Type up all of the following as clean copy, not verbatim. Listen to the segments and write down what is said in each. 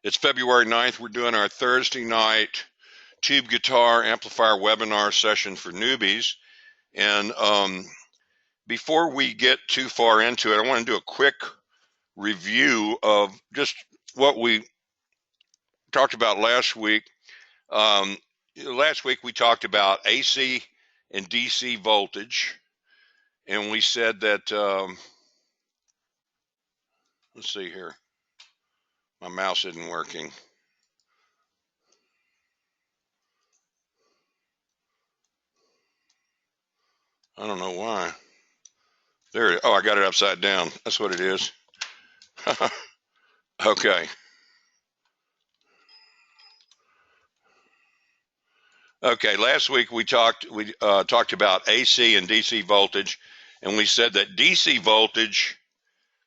It's February 9th. We're doing our Thursday night tube guitar amplifier webinar session for newbies. And before we get too far into it, I want to do a quick review of just what we talked about last week. Last week we talked about AC and DC voltage, and we said that, let's see here, my mouse isn't working. I don't know why. There, oh, I got it upside down. That's what it is. Okay. Okay, last week we talked about AC and DC voltage, and we said that DC voltage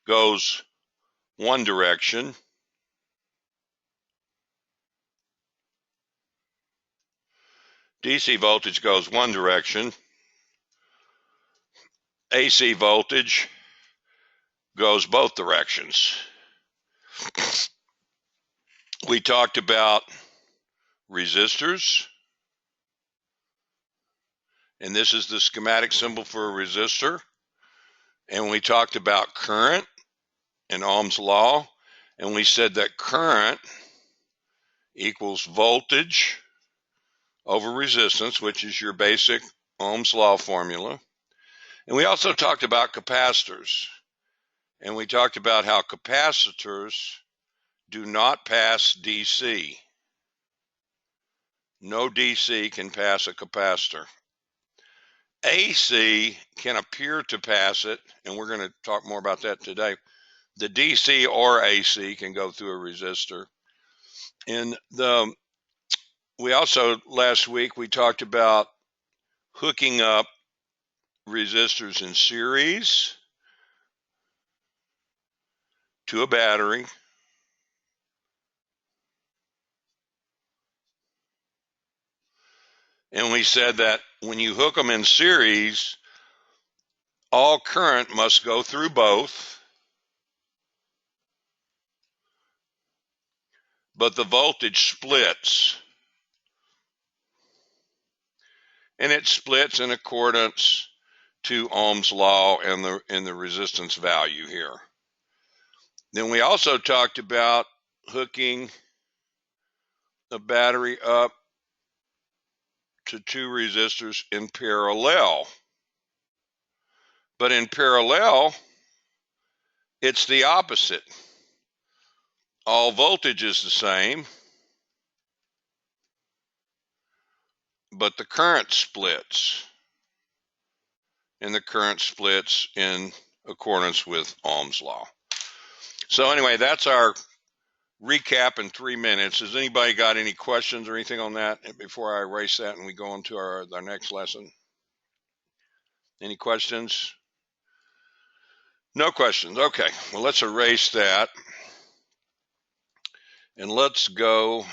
goes one direction, DC voltage goes one direction, AC voltage goes both directions. We talked about resistors, and this is the schematic symbol for a resistor. And we talked about current and Ohm's law, and we said that current equals voltage over resistance, which is your basic Ohm's law formula. And we also talked about capacitors, and we talked about how capacitors do not pass DC. No DC can pass a capacitor. AC can appear to pass it, and we're going to talk more about that today. The DC or AC can go through a resistor. And we also, last week, we talked about hooking up resistors in series to a battery. And we said that when you hook them in series, all current must go through both, but the voltage splits. And it splits in accordance to Ohm's law and the resistance value here. Then we also talked about hooking the battery up to two resistors in parallel. But in parallel, it's the opposite. All voltage is the same, but the current splits. And the current splits in accordance with Ohm's law. So anyway, that's our recap in 3 minutes. Has anybody got any questions or anything on that before I erase that and we go on to our next lesson? Any questions? No questions. Okay, well, let's erase that. And let's go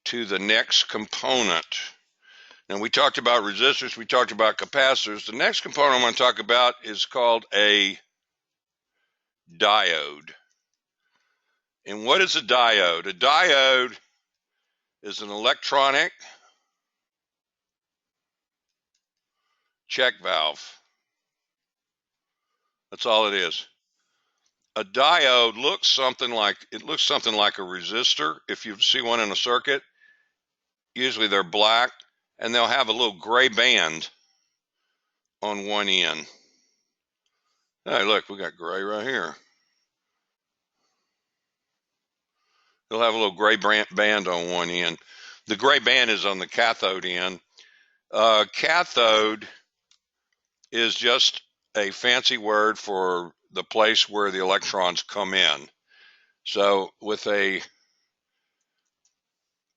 to the next component. Now, we talked about resistors, we talked about capacitors. The next component I'm going to talk about is called a diode. And what is a diode? A diode is an electronic check valve. That's all it is. A diode looks something like a resistor. If you see one in a circuit, usually they're black, and they'll have a little gray band on one end. Hey, look, we got gray right here. They'll have a little gray band on one end. The gray band is on the cathode end. Cathode is just a fancy word for the place where the electrons come in. So with a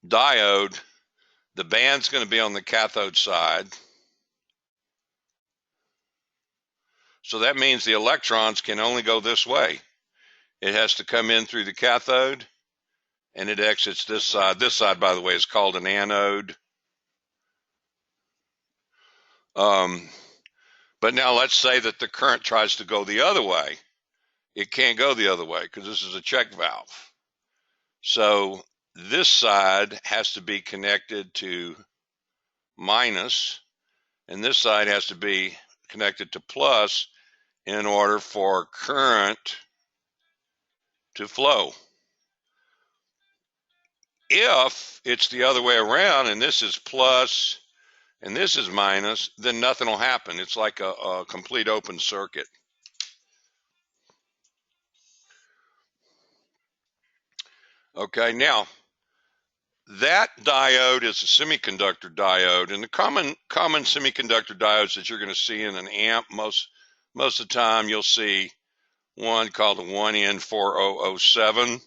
diode, the band's going to be on the cathode side. So that means the electrons can only go this way. It has to come in through the cathode, and it exits this side. This side, by the way, is called an anode. But now let's say that the current tries to go the other way. it can't go the other way because this is a check valve. So this side has to be connected to minus, and this side has to be connected to plus in order for current to flow. If it's the other way around and this is plus and this is minus, then nothing will happen. It's like a complete open circuit. Okay, now that diode is a semiconductor diode, and the common semiconductor diodes that you're going to see in an amp, most of the time you'll see one called the 1N4007.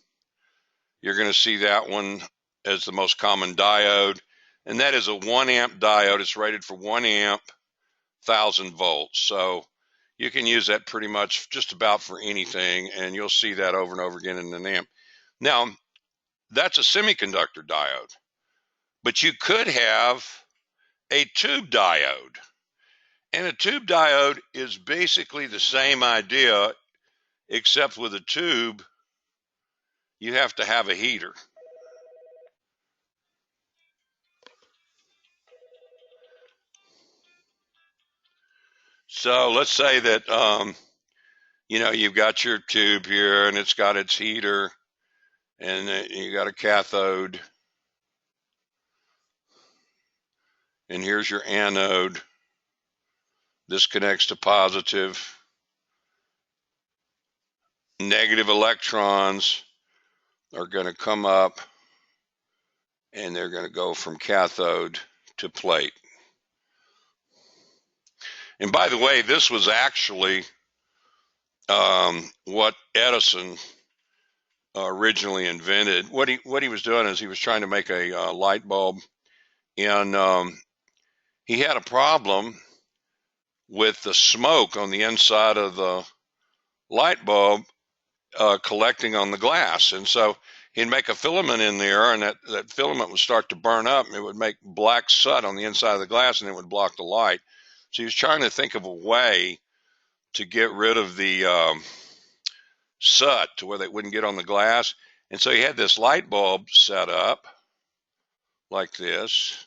You're going to see that one as the most common diode, and that is a 1 amp diode. It's rated for 1 amp, 1000 volts. So you can use that pretty much just about for anything, and you'll see that over and over again in an amp. Now, that's a semiconductor diode, but you could have a tube diode. And a tube diode is basically the same idea, except with a tube, you have to have a heater. So let's say that, you've got your tube here and it's got its heater and you got a cathode. And here's your anode. This connects to positive. Negative electrons are going to come up and they're going to go from cathode to plate. And by the way, this was actually what Edison originally invented. What he was doing is he was trying to make a light bulb, and he had a problem with the smoke on the inside of the light bulb collecting on the glass. And so he'd make a filament in there, and that filament would start to burn up, and it would make black soot on the inside of the glass, and it would block the light. So he was trying to think of a way to get rid of the soot to where they wouldn't get on the glass. And so he had this light bulb set up like this,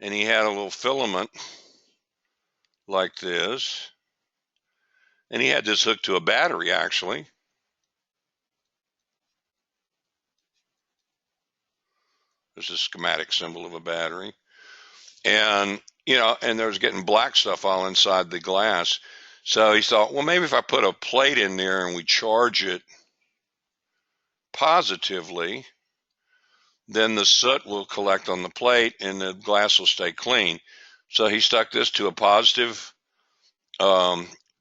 and he had a little filament like this, and he had this hooked to a battery actually. There's a schematic symbol of a battery. And, and there was getting black stuff all inside the glass. So he thought, well, maybe if I put a plate in there and we charge it positively, then the soot will collect on the plate and the glass will stay clean. So he stuck this to a positive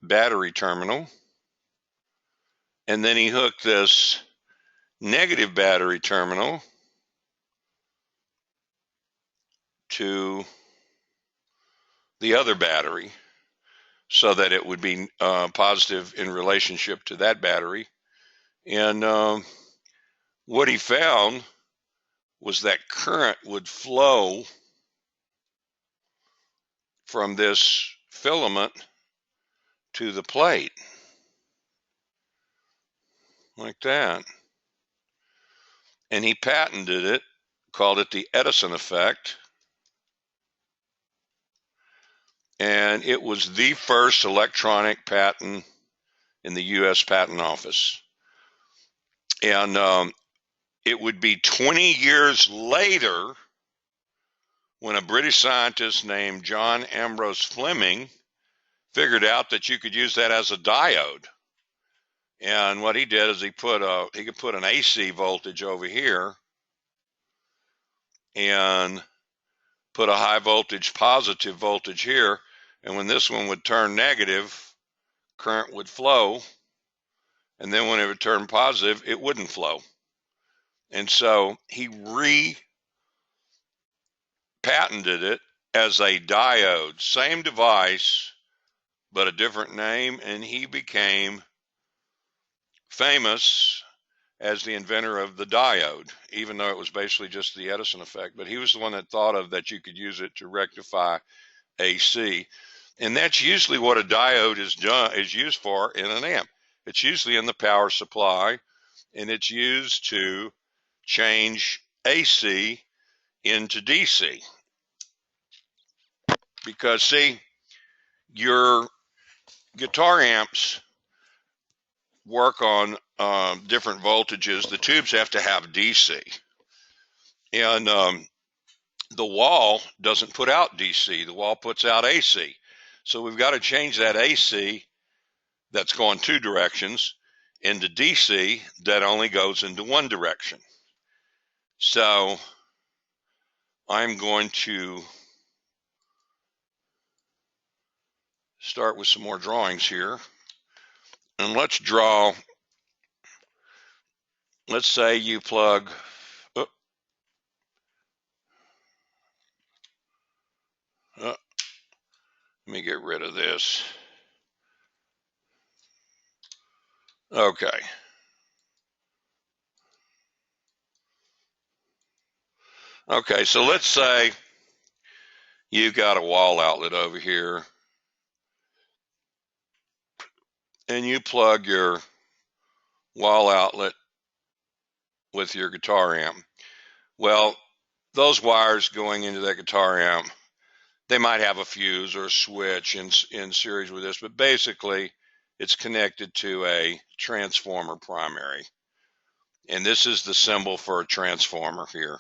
battery terminal. And then he hooked this negative battery terminal to the other battery so that it would be positive in relationship to that battery. And what he found was that current would flow from this filament to the plate like that. And he patented it, called it the Edison effect. And it was the first electronic patent in the U.S. Patent Office. And it would be 20 years later when a British scientist named John Ambrose Fleming figured out that you could use that as a diode. And what he did is he could put an AC voltage over here and put a high voltage positive voltage here. And when this one would turn negative, current would flow. And then when it would turn positive, it wouldn't flow. And so he patented it as a diode, same device, but a different name. And he became famous as the inventor of the diode, even though it was basically just the Edison effect. But he was the one that thought of that you could use it to rectify AC. And that's usually what a diode is used for in an amp. It's usually in the power supply, and it's used to change AC into DC. Because, see, your guitar amps work on different voltages. The tubes have to have DC. And the wall doesn't put out DC. The wall puts out AC. So we've got to change that AC that's going two directions into DC that only goes into one direction. So I'm going to start with some more drawings here. And let's draw, let's say you plug, let me get rid of this. Okay. Okay, so let's say you've got a wall outlet over here, and you plug your wall outlet with your guitar amp. Well, those wires going into that guitar amp, they might have a fuse or a switch in series with this, but basically it's connected to a transformer primary. And this is the symbol for a transformer here.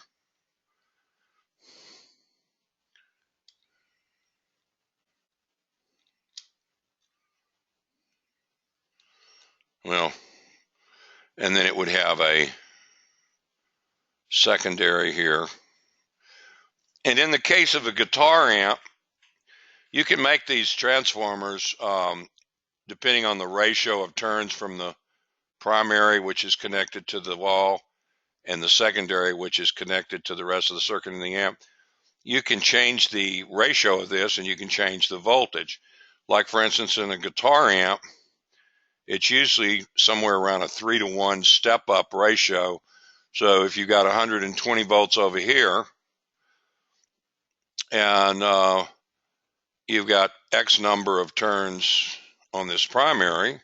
Well, and then it would have a secondary here. And in the case of a guitar amp, you can make these transformers depending on the ratio of turns from the primary, which is connected to the wall, and the secondary, which is connected to the rest of the circuit in the amp. You can change the ratio of this, and you can change the voltage. Like, for instance, in a guitar amp, it's usually somewhere around a 3-to-1 step-up ratio. So if you've got 120 volts over here, and you've got X number of turns on this primary,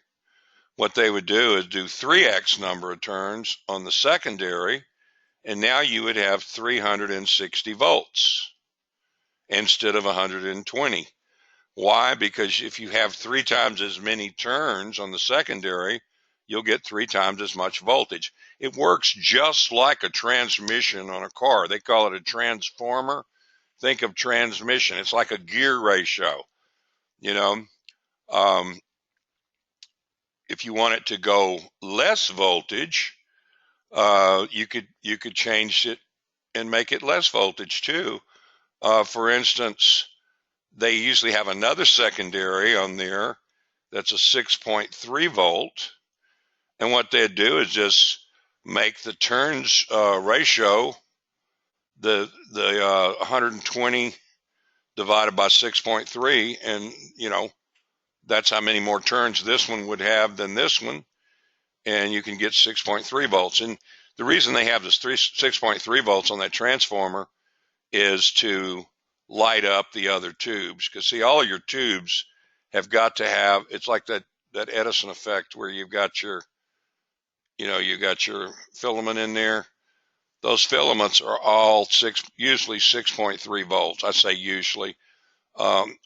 what they would do is do 3X number of turns on the secondary, and now you would have 360 volts instead of 120. Why? Because if you have 3 times as many turns on the secondary, you'll get 3 times as much voltage. It works just like a transmission on a car. They call it a transformer. Think of transmission. It's like a gear ratio. You know, if you want it to go less voltage, you could change it and make it less voltage too. For instance, they usually have another secondary on there that's a 6.3 volt, and what they do is just make the turns ratio the 120 divided by 6.3, and you know, that's how many more turns this one would have than this one, and you can get 6.3 volts. And the reason they have this 6.3 volts on that transformer is to light up the other tubes. Because see, all of your tubes have got to have, it's like that Edison effect where you've got your, you got your filament in there. Those filaments are all usually 6.3 volts. I say usually.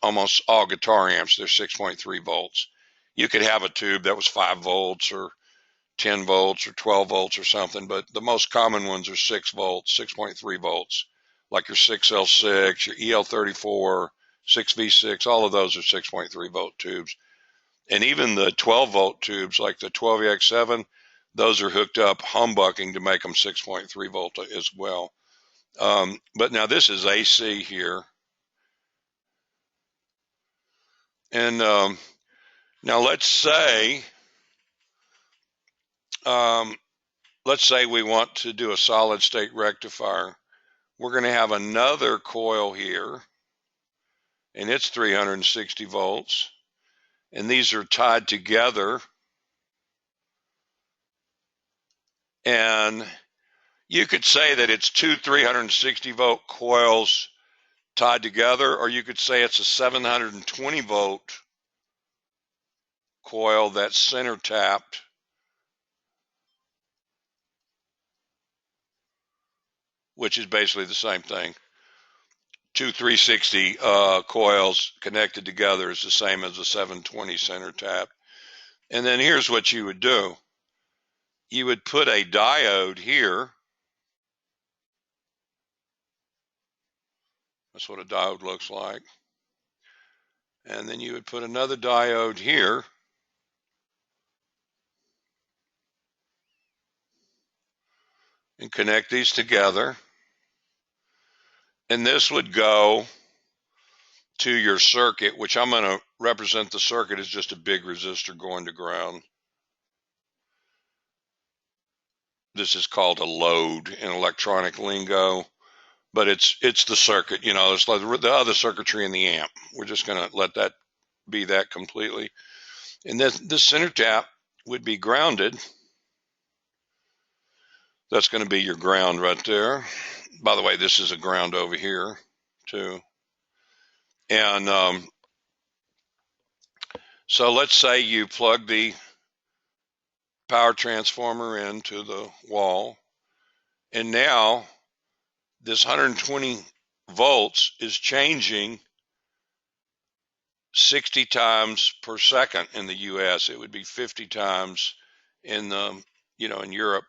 Almost all guitar amps, they're 6.3 volts. You could have a tube that was 5 volts or 10 volts or 12 volts or something, but the most common ones are 6 volts, 6.3 volts, like your 6L6, your EL34, 6V6, all of those are 6.3 volt tubes. And even the 12 volt tubes, like the 12EX7, those are hooked up humbucking to make them 6.3 volt as well. But now this is AC here. And now let's say we want to do a solid state rectifier. We're going to have another coil here, and it's 360 volts, and these are tied together. And you could say that it's 2 360 volt coils tied together, or you could say it's a 720 volt coil that's center tapped, which is basically the same thing. Two 360 coils connected together is the same as a 720 center tap. And then here's what you would do. You would put a diode here. That's what a diode looks like. And then you would put another diode here. And connect these together. And this would go to your circuit, which I'm going to represent the circuit as just a big resistor going to ground. This is called a load in electronic lingo, but it's the circuit. You know, it's like the other circuitry in the amp. We're just going to let that be that completely. And this center tap would be grounded. That's going to be your ground right there. By the way, this is a ground over here too. And so let's say you plug the power transformer into the wall, and now this 120 volts is changing 60 times per second in the US. It would be 50 times in the, in Europe,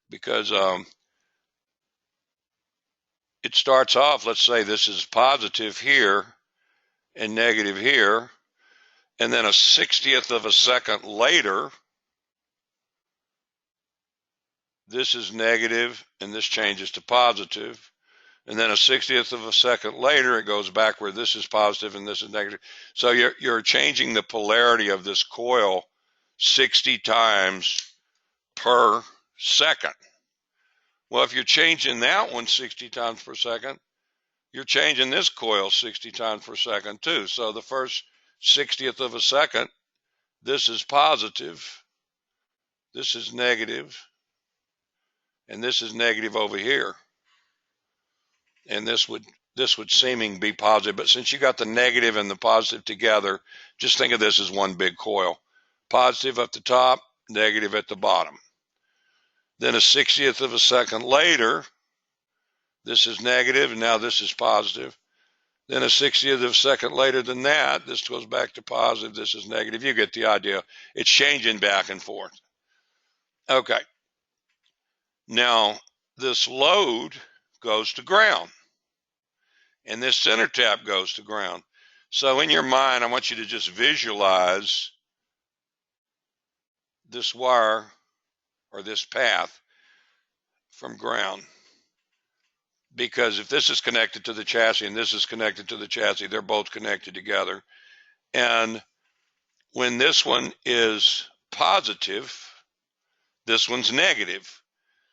because it starts off, let's say this is positive here and negative here, and then a 60th of a second later, this is negative and this changes to positive. And then a 60th of a second later, it goes back where this is positive and this is negative. So you're changing the polarity of this coil 60 times per second. Well, if you're changing that one 60 times per second, you're changing this coil 60 times per second too. So the first 60th of a second, this is positive, this is negative, and this is negative over here. And this would seeming be positive, but since you got the negative and the positive together, just think of this as one big coil. Positive at the top, negative at the bottom. Then a 60th of a second later, this is negative, and now this is positive. Then a 60th of a second later than that, this goes back to positive, this is negative. You get the idea. It's changing back and forth. Okay. Now, this load goes to ground, and this center tap goes to ground. So in your mind, I want you to just visualize this wire or this path from ground. Because if this is connected to the chassis and this is connected to the chassis, they're both connected together. And when this one is positive, this one's negative.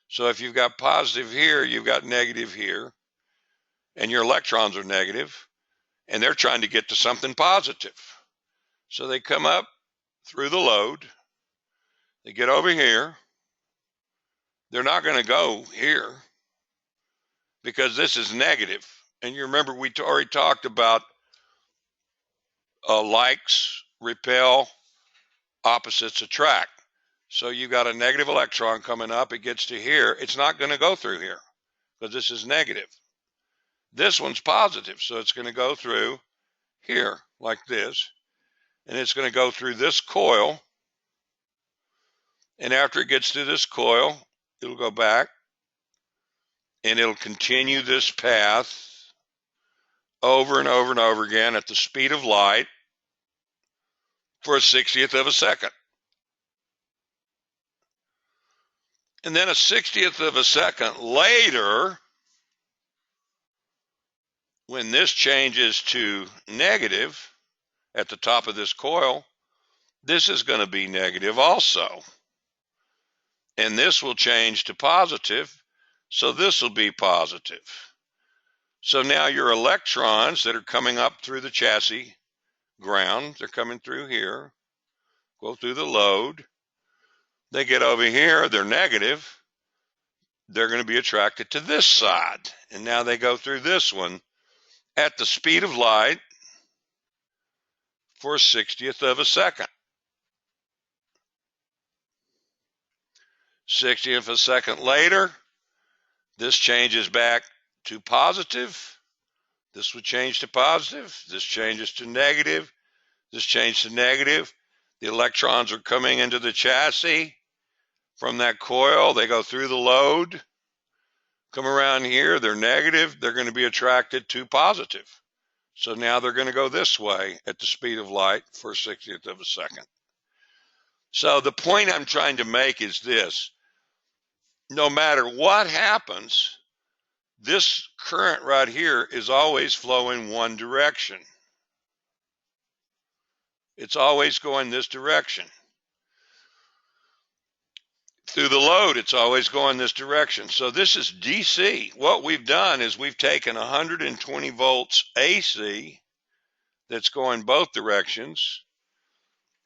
So if you've got positive here, you've got negative here, and your electrons are negative, and they're trying to get to something positive. So they come up through the load, they get over here, they're not going to go here because this is negative. And you remember we already talked about likes repel, opposites attract. So you got a negative electron coming up, it gets to here, it's not going to go through here because this is negative. This one's positive, so it's going to go through here like this, and it's going to go through this coil, and after it gets to this coil, it'll go back, and it'll continue this path over and over and over again at the speed of light for a 60th of a second. And then a 60th of a second later, when this changes to negative at the top of this coil, this is going to be negative also. And this will change to positive, so this will be positive. So now your electrons that are coming up through the chassis ground, they're coming through here, go through the load, they get over here, they're negative, they're going to be attracted to this side. And now they go through this one at the speed of light for a 60th of a second. 60th of a second later, this changes back to positive. This would change to positive. This changes to negative. This changes to negative. The electrons are coming into the chassis from that coil. They go through the load, come around here. They're negative. They're going to be attracted to positive. So now they're going to go this way at the speed of light for a 60th of a second. So the point I'm trying to make is this. No matter what happens, this current right here is always flowing one direction. It's always going this direction. Through the load, it's always going this direction. So this is DC. What we've done is we've taken 120 volts AC that's going both directions,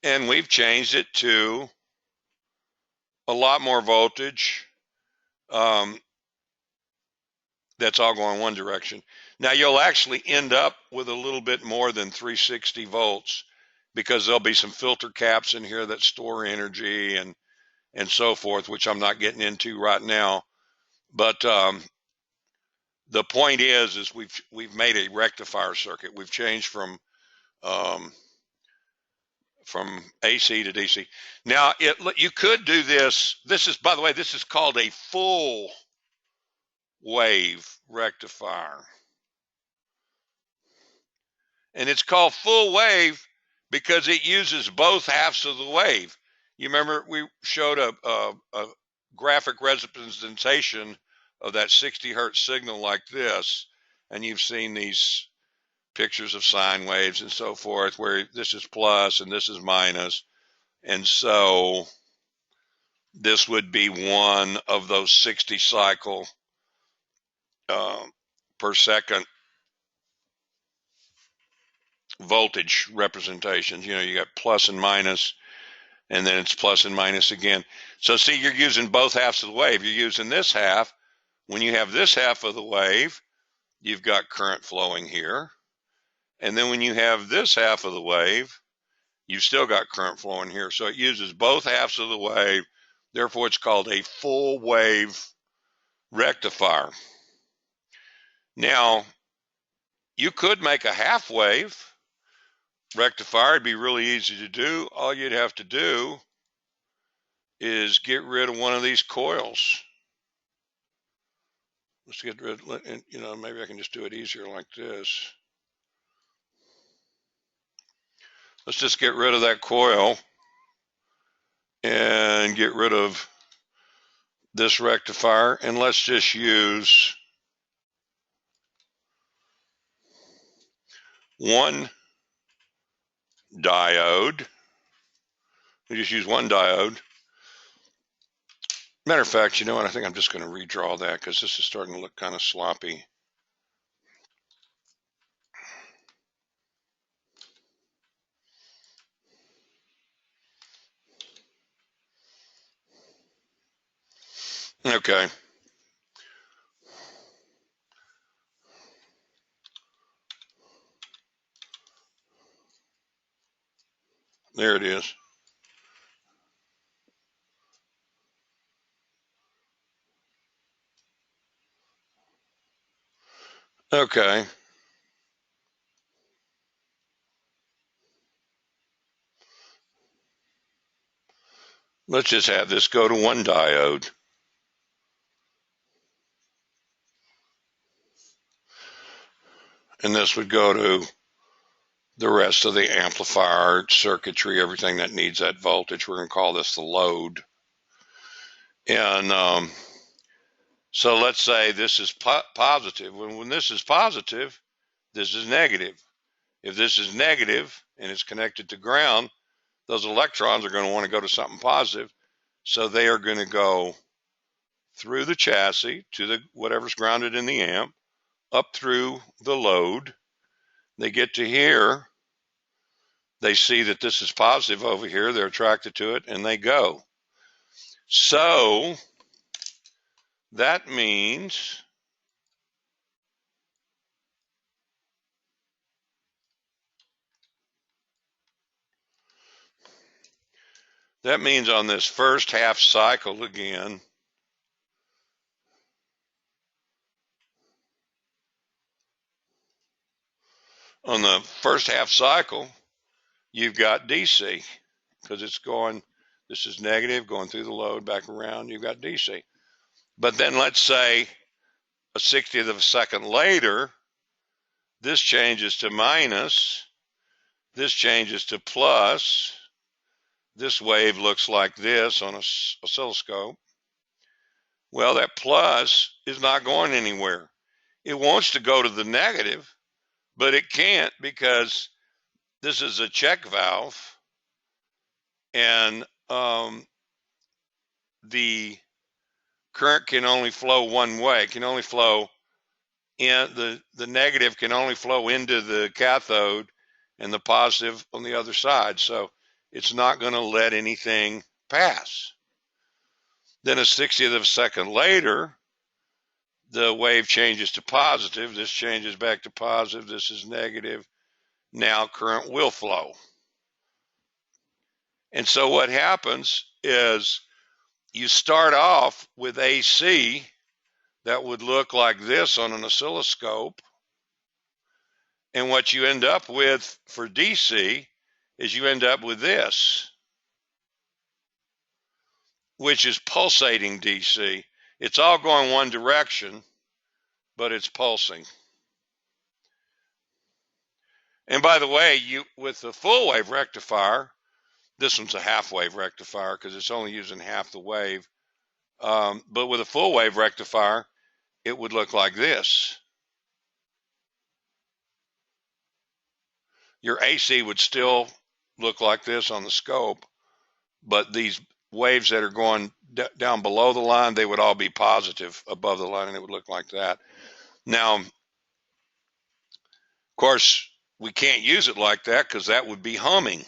and we've changed it to a lot more voltage that's all going one direction. Now you'll actually end up with a little bit more than 360 volts because there'll be some filter caps in here that store energy and so forth, which I'm not getting into right now. But the point is we've made a rectifier circuit. We've changed from AC to DC. Now you could do this. This is, by the way, this is called a full wave rectifier. And it's called full wave because it uses both halves of the wave. You remember we showed a graphic representation of that 60 hertz signal like this, and you've seen these pictures of sine waves and so forth where this is plus and this is minus. And so this would be one of those 60 cycle per second voltage representations. You know, you got plus and minus, and then it's plus and minus again. So see, you're using both halves of the wave. You're using this half. When you have this half of the wave, you've got current flowing here. And then when you have this half of the wave, you've still got current flowing here. So it uses both halves of the wave. Therefore, it's called a full wave rectifier. Now, you could make a half wave rectifier. It'd be really easy to do. All you'd have to do is get rid of one of these coils. Let's get rid of, you know, maybe I can just do it easier like this. Let's just get rid of that coil and get rid of this rectifier, and let's just use one diode. We just use one diode. Matter of fact, you know what? I think I'm just going to redraw that because this is starting to look kind of sloppy. Okay. There it is. Okay. Let's just have this go to one diode. And this would go to the rest of the amplifier, circuitry, everything that needs that voltage. We're going to call this the load. And so let's say this is positive. When this is positive, this is negative. If this is negative and it's connected to ground, those electrons are going to want to go to something positive. So they are going to go through the chassis to the whatever's grounded in the amp, up through the load. They get to here. They see that this is positive over here. They're attracted to it, and they go. So that means That means on this first half cycle again, on the first half cycle, you've got DC because it's going, this is negative, going through the load, back around, you've got DC. But then let's say a 60th of a second later, this changes to minus, this changes to plus, this wave looks like this on an oscilloscope. Well, that plus is not going anywhere. It wants to go to the negative, but it can't because this is a check valve, and the current can only flow one way. It can only flow in the negative can only flow into the cathode, and the positive on the other side. So it's not going to let anything pass. Then a 60th of a second later, the wave changes to positive. This changes back to positive. This is negative. Now current will flow. And so what happens is you start off with AC that would look like this on an oscilloscope. And what you end up with for DC is you end up with this, which is pulsating DC. It's all going one direction, but it's pulsing. And by the way, with the full wave rectifier, this one's a half wave rectifier because it's only using half the wave. But with a full wave rectifier, it would look like this. Your AC would still look like this on the scope, but these waves that are going down below the line, they would all be positive above the line, and it would look like that. Now, of course, we can't use it like that because that would be humming.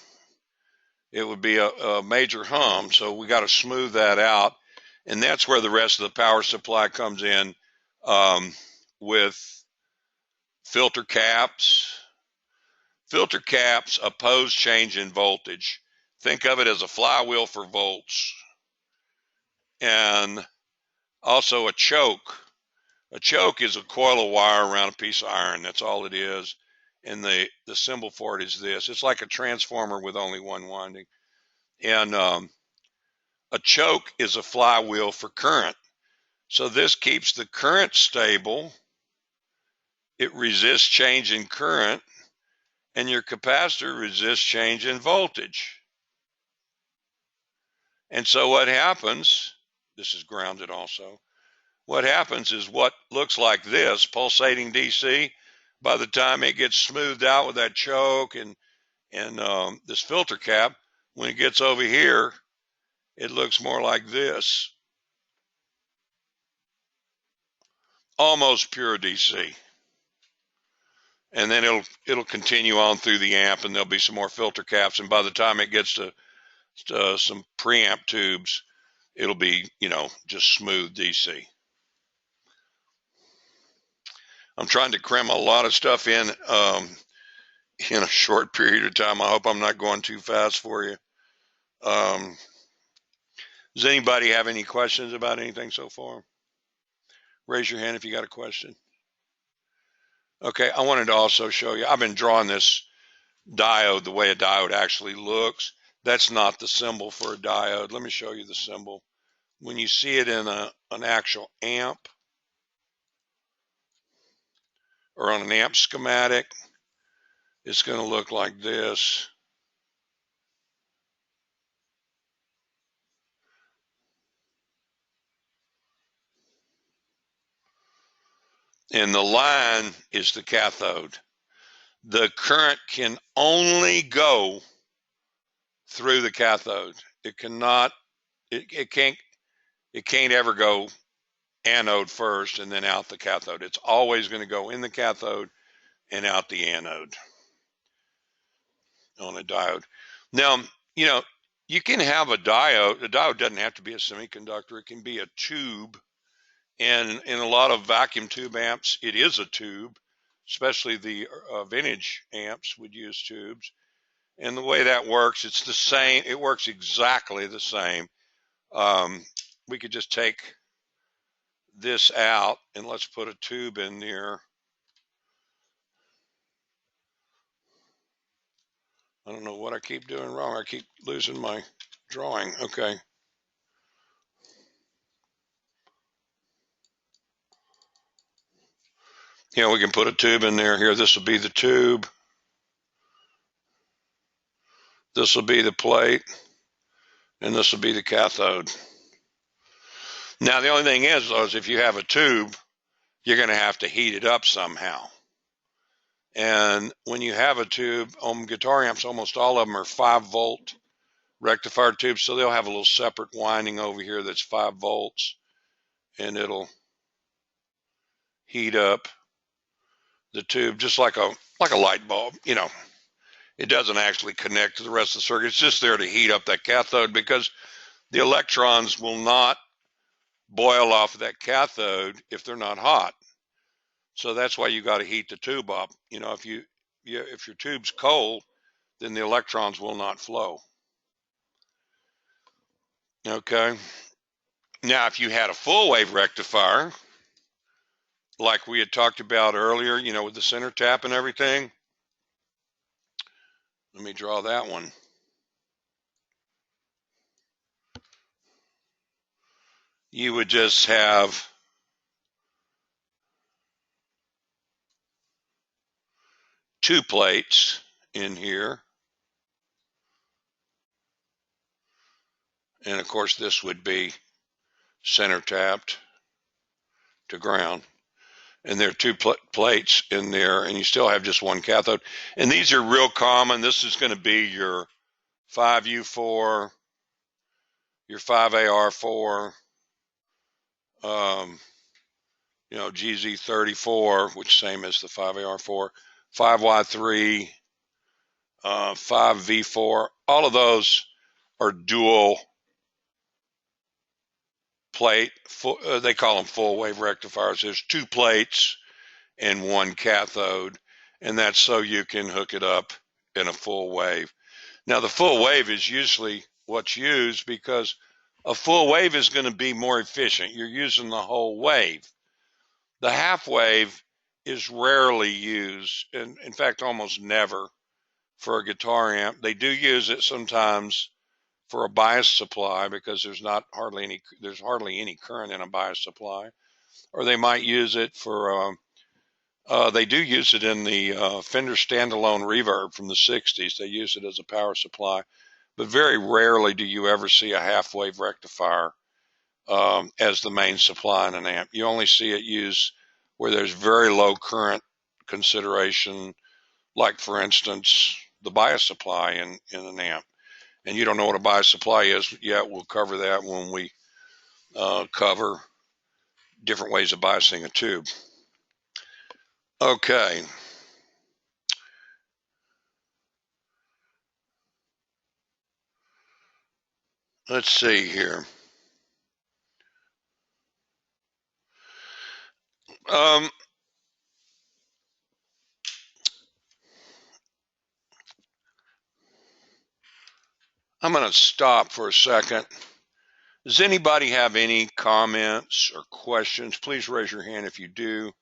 It would be a major hum, so we got to smooth that out, and that's where the rest of the power supply comes in, with filter caps. Filter caps oppose change in voltage. Think of it as a flywheel for volts. And also a choke. A choke is a coil of wire around a piece of iron. That's all it is. And the symbol for it is this. It's like a transformer with only one winding. And a choke is a flywheel for current. So this keeps the current stable. It resists change in current. And your capacitor resists change in voltage. And so what happens, this is grounded also, what happens is what looks like this, pulsating DC, by the time it gets smoothed out with that choke and this filter cap, when it gets over here, it looks more like this. Almost pure DC. And then it'll continue on through the amp, and there'll be some more filter caps, and by the time it gets to some preamp tubes, it'll be, just smooth DC. I'm trying to cram a lot of stuff in a short period of time. I hope I'm not going too fast for you. Does anybody have any questions about anything so far? Raise your hand if you got a question. Okay, I wanted to also show you, I've been drawing this diode the way a diode actually looks. That's not the symbol for a diode. Let me show you the symbol. When you see it in an actual amp or on an amp schematic, it's going to look like this. And the line is the cathode. The current can only go through the cathode. It cannot, it can't ever go anode first and then out the cathode. It's always going to go in the cathode and out the anode on a diode. Now, you can have a diode. A diode doesn't have to be a semiconductor. It can be a tube. And in a lot of vacuum tube amps, it is a tube, especially the vintage amps would use tubes. And the way that works, it's the same. It works exactly the same. We could just take this out and let's put a tube in there. I don't know what I keep doing wrong. I keep losing my drawing. Okay. Yeah, we can put a tube in there here. This will be the tube. This will be the plate. And this will be the cathode. Now, the only thing is, though, is if you have a tube, you're going to have to heat it up somehow. And when you have a tube, on guitar amps, almost all of them are 5-volt rectifier tubes. So they'll have a little separate winding over here that's 5 volts. And it'll heat up the tube just like a light bulb. You know, it doesn't actually connect to the rest of the circuit. It's just there to heat up that cathode because the electrons will not boil off of that cathode if they're not hot. So that's why you got to heat the tube up. You know, if your tube's cold, then the electrons will not flow. Okay. Now, if you had a full wave rectifier, like we had talked about earlier, you know, with the center tap and everything. Let me draw that one. You would just have two plates in here. And of course, this would be center tapped to ground. And there are two plates in there, and you still have just one cathode. And these are real common. This is going to be your 5U4, your 5AR4, you know, GZ34, which same as the 5AR4, 5Y3, 5V4. All of those are dual plate. They call them full wave rectifiers. There's two plates and one cathode, and that's so you can hook it up in a full wave. Now, the full wave is usually what's used because a full wave is going to be more efficient. You're using the whole wave. The half wave is rarely used, and in fact, almost never for a guitar amp. They do use it sometimes for a bias supply because there's hardly any current in a bias supply, or they might use it for. They do use it in the Fender standalone reverb from the 60s. They use it as a power supply, but very rarely do you ever see a half wave rectifier as the main supply in an amp. You only see it used where there's very low current consideration, like for instance, the bias supply in an amp. And you don't know what a bias supply is yet. We'll cover that when we cover different ways of biasing a tube. Okay. Let's see here. I'm going to stop for a second. Does anybody have any comments or questions? Please raise your hand if you do.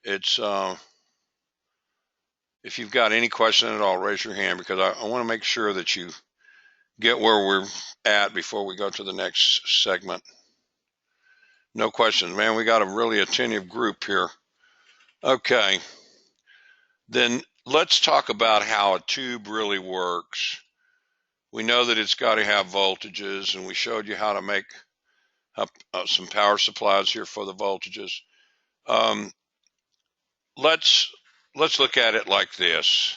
It's if you've got any question at all, raise your hand because I want to make sure that you get where we're at before we go to the next segment. No questions, man. We got a really attentive group here. Okay. Then let's talk about how a tube really works. We know that it's got to have voltages, and we showed you how to make up some power supplies here for the voltages. Let's look at it like this.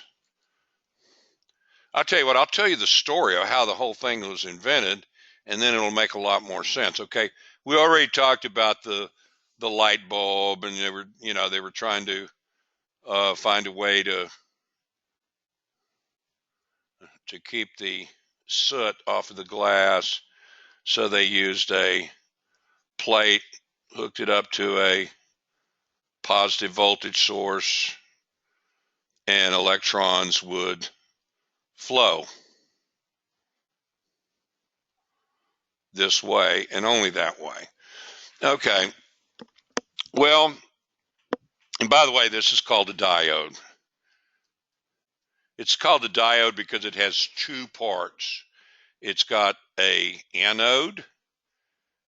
I'll tell you what, I'll tell you the story of how the whole thing was invented, and then it'll make a lot more sense. Okay, we already talked about the light bulb, and they were trying to find a way to keep the soot off of the glass, so they used a plate, hooked it up to a positive voltage source, and electrons would flow this way and only that way. Okay. Well, and by the way, this is called a diode. It's called a diode because it has two parts. It's got a anode,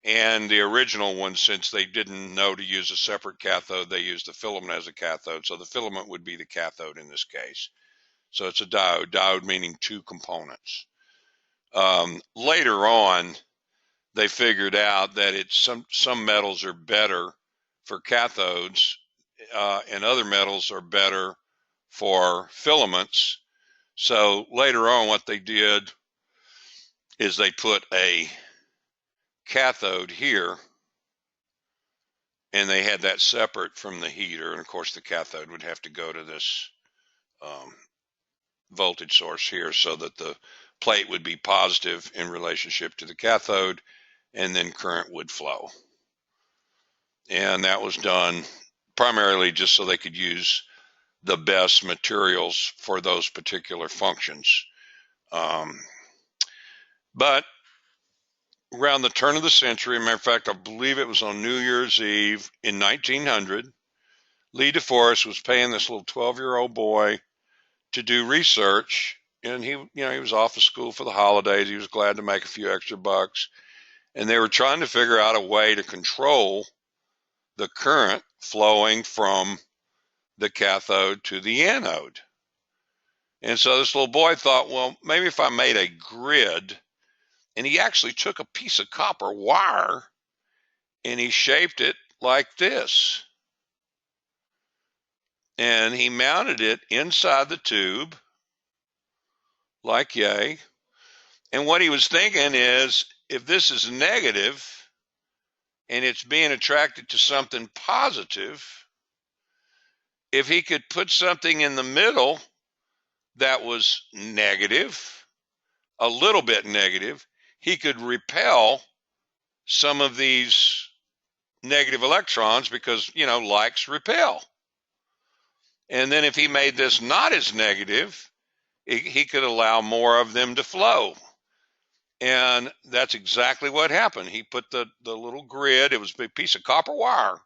and the original one, since they didn't know to use a separate cathode, they used the filament as a cathode. So the filament would be the cathode in this case. So it's a diode meaning two components. Later on, they figured out that some metals are better for cathodes, and other metals are better for filaments. So later on, what they did is they put a cathode here, and they had that separate from the heater. And of course, the cathode would have to go to this voltage source here so that the plate would be positive in relationship to the cathode, and then current would flow. And that was done primarily just so they could use the best materials for those particular functions. But around the turn of the century, matter of fact, I believe it was on New Year's Eve in 1900, Lee DeForest was paying this little 12-year-old boy to do research, and he was off of school for the holidays. He was glad to make a few extra bucks, and they were trying to figure out a way to control the current flowing from the cathode to the anode. And so this little boy thought, well, maybe if I made a grid, and he actually took a piece of copper wire and he shaped it like this. And he mounted it inside the tube like yay. And what he was thinking is, if this is negative and it's being attracted to something positive, if he could put something in the middle that was negative, a little bit negative, he could repel some of these negative electrons because, likes repel. And then if he made this not as negative, he could allow more of them to flow. And that's exactly what happened. He put the little grid, it was a piece of copper wire,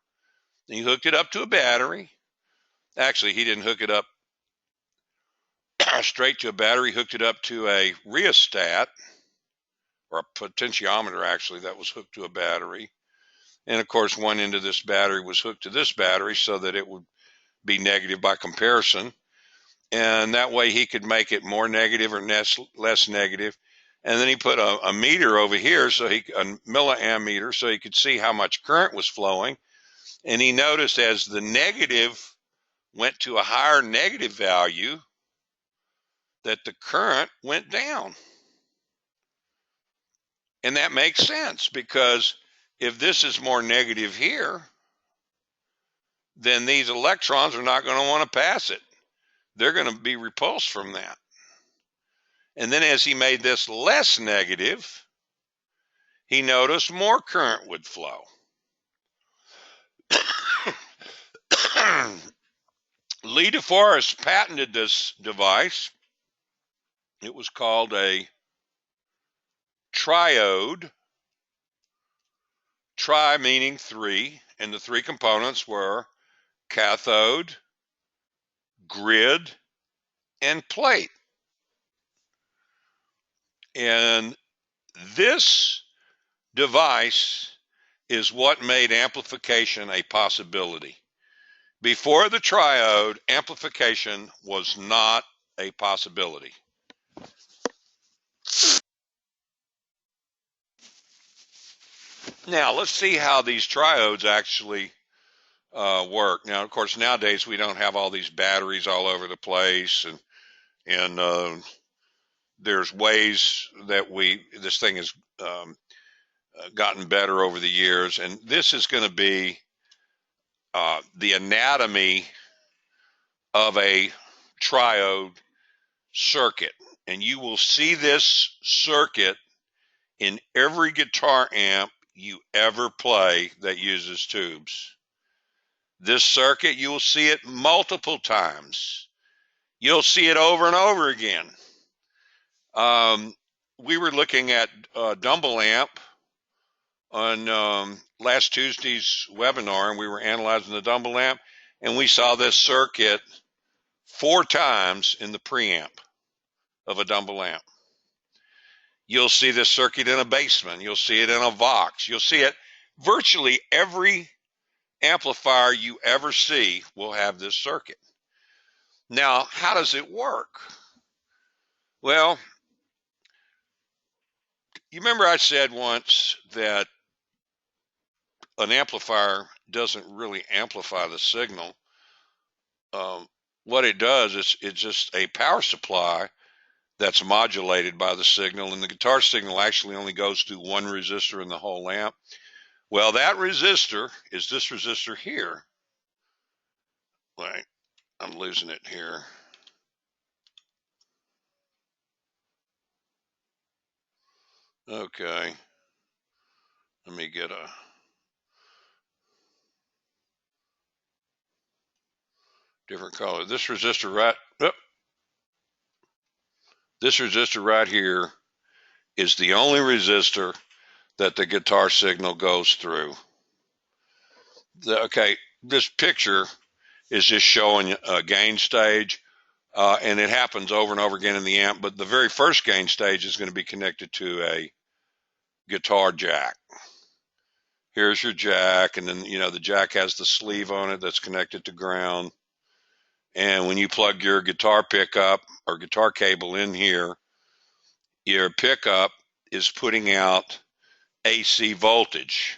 and he hooked it up to a battery. Actually, he didn't hook it up straight to a battery, he hooked it up to a rheostat, or a potentiometer actually, that was hooked to a battery. And of course, one end of this battery was hooked to this battery so that it would be negative by comparison. And that way he could make it more negative or less negative. And then he put a meter over here, a milliammeter, so he could see how much current was flowing. And he noticed as the negative went to a higher negative value, that the current went down. And that makes sense, because if this is more negative here, then these electrons are not going to want to pass it. They're going to be repulsed from that. And then as he made this less negative, he noticed more current would flow. Lee DeForest patented this device. It was called a triode. Tri meaning three, and the three components were cathode, grid, and plate. And this device is what made amplification a possibility. Before the triode, amplification was not a possibility. Now, let's see how these triodes actually work. Now, of course, nowadays we don't have all these batteries all over the place, and there's ways that this thing has gotten better over the years, and this is going to be the anatomy of a triode circuit. And you will see this circuit in every guitar amp you ever play that uses tubes. This circuit, you will see it multiple times. You'll see it over and over again. We were looking at Dumble Amp on last Tuesday's webinar, and we were analyzing the Dumble Amp, and we saw this circuit 4 times in the preamp of a Dumble Amp. You'll see this circuit in a Bassman. You'll see it in a Vox. You'll see it virtually every amplifier you ever see will have this circuit. Now, how does it work? Well, you remember I said once that an amplifier doesn't really amplify the signal. What it does is it's just a power supply that's modulated by the signal, and the guitar signal actually only goes through one resistor in the whole amp. Well, that resistor is this resistor here. Wait, I'm losing it here. Okay, let me get a different color. This resistor right here is the only resistor that the guitar signal goes through. Okay, this picture is just showing a gain stage, and it happens over and over again in the amp, but the very first gain stage is going to be connected to a guitar jack. Here's your jack, and then the jack has the sleeve on it that's connected to ground. And when you plug your guitar pickup or guitar cable in here, your pickup is putting out AC voltage.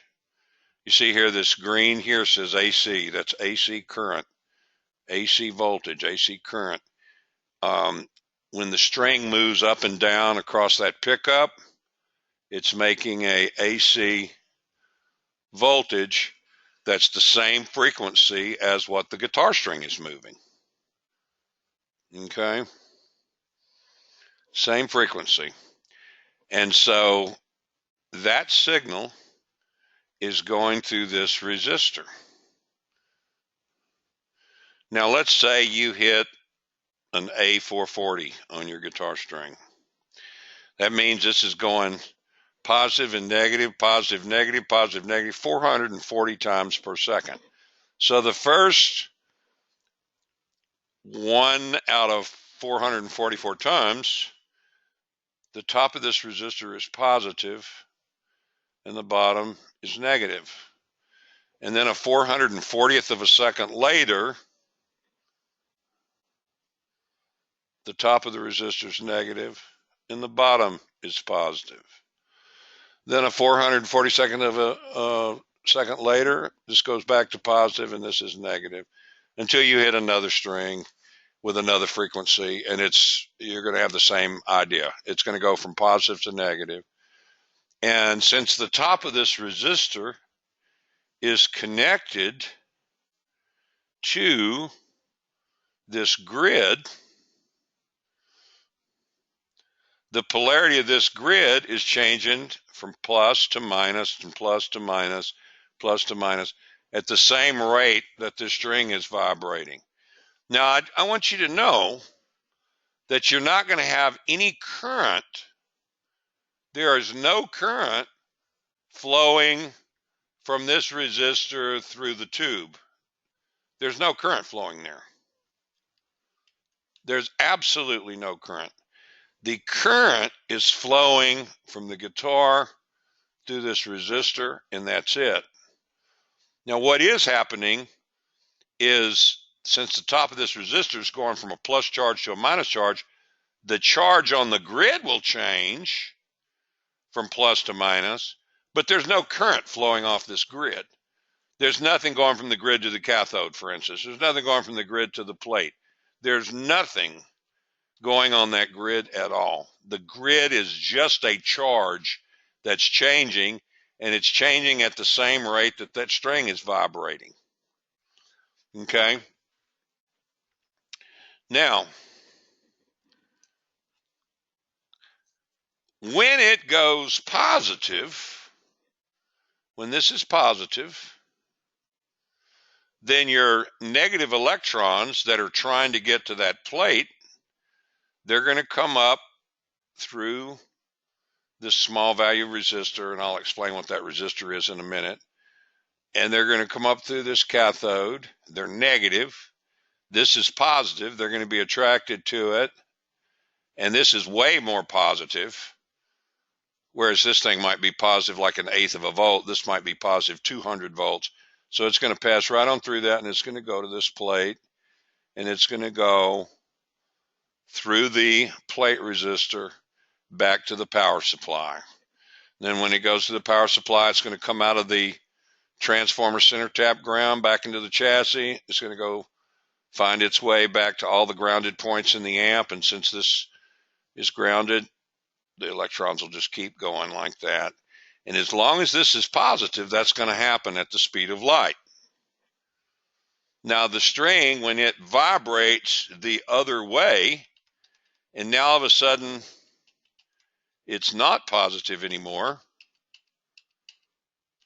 You see here, this green here says AC. That's AC current, AC voltage, AC current. When the string moves up and down across that pickup, it's making a AC voltage that's the same frequency as what the guitar string is moving. Okay? Same frequency. And so that signal is going through this resistor. Now let's say you hit an A440 on your guitar string. That means this is going positive and negative, positive, negative, positive, negative, 440 times per second. So the first 1 out of 444 times, the top of this resistor is positive and the bottom is negative. And then a 440th of a second later, the top of the resistor is negative and the bottom is positive. Then a 442nd of a second later, this goes back to positive and this is negative, until you hit another string with another frequency, and you're going to have the same idea. It's going to go from positive to negative. And since the top of this resistor is connected to this grid, the polarity of this grid is changing from plus to minus and plus to minus, plus to minus at the same rate that the string is vibrating. Now, I want you to know that you're not going to have any current. There is no current flowing from this resistor through the tube. There's no current flowing there. There's absolutely no current. The current is flowing from the guitar through this resistor, and that's it. Now, what is happening is, since the top of this resistor is going from a plus charge to a minus charge, the charge on the grid will change from plus to minus, but there's no current flowing off this grid. There's nothing going from the grid to the cathode, for instance. There's nothing going from the grid to the plate. There's nothing going on that grid at all. The grid is just a charge that's changing, and it's changing at the same rate that that string is vibrating. Okay? Now, when it goes positive, when this is positive, then your negative electrons that are trying to get to that plate, they're going to come up through this small value resistor, and I'll explain what that resistor is in a minute. And they're going to come up through this cathode. They're negative. This is positive. They're going to be attracted to it. And this is way more positive. Whereas this thing might be positive like 1/8 of a volt. This might be positive 200 volts. So it's going to pass right on through that, and it's going to go to this plate. And it's going to go through the plate resistor back to the power supply. Then when it goes to the power supply, it's going to come out of the transformer center tap ground back into the chassis. It's going to go find its way back to all the grounded points in the amp. And since this is grounded, the electrons will just keep going like that. And as long as this is positive, that's going to happen at the speed of light. Now the string, when it vibrates the other way, and now all of a sudden it's not positive anymore.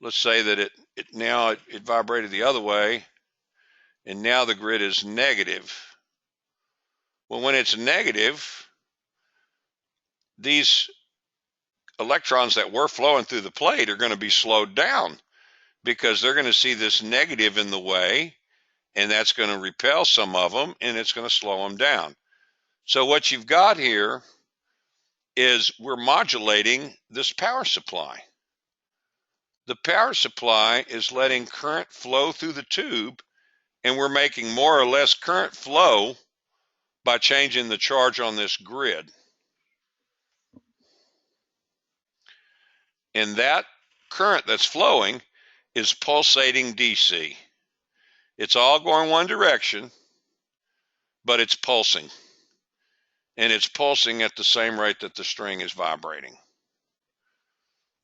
Let's say that it vibrated the other way, and now the grid is negative. Well, when it's negative, these electrons that were flowing through the plate are going to be slowed down because they're going to see this negative in the way, and that's going to repel some of them, and it's going to slow them down. So what you've got here is we're modulating this power supply. The power supply is letting current flow through the tube, and we're making more or less current flow by changing the charge on this grid. And that current that's flowing is pulsating DC. It's all going one direction, but it's pulsing. And it's pulsing at the same rate that the string is vibrating.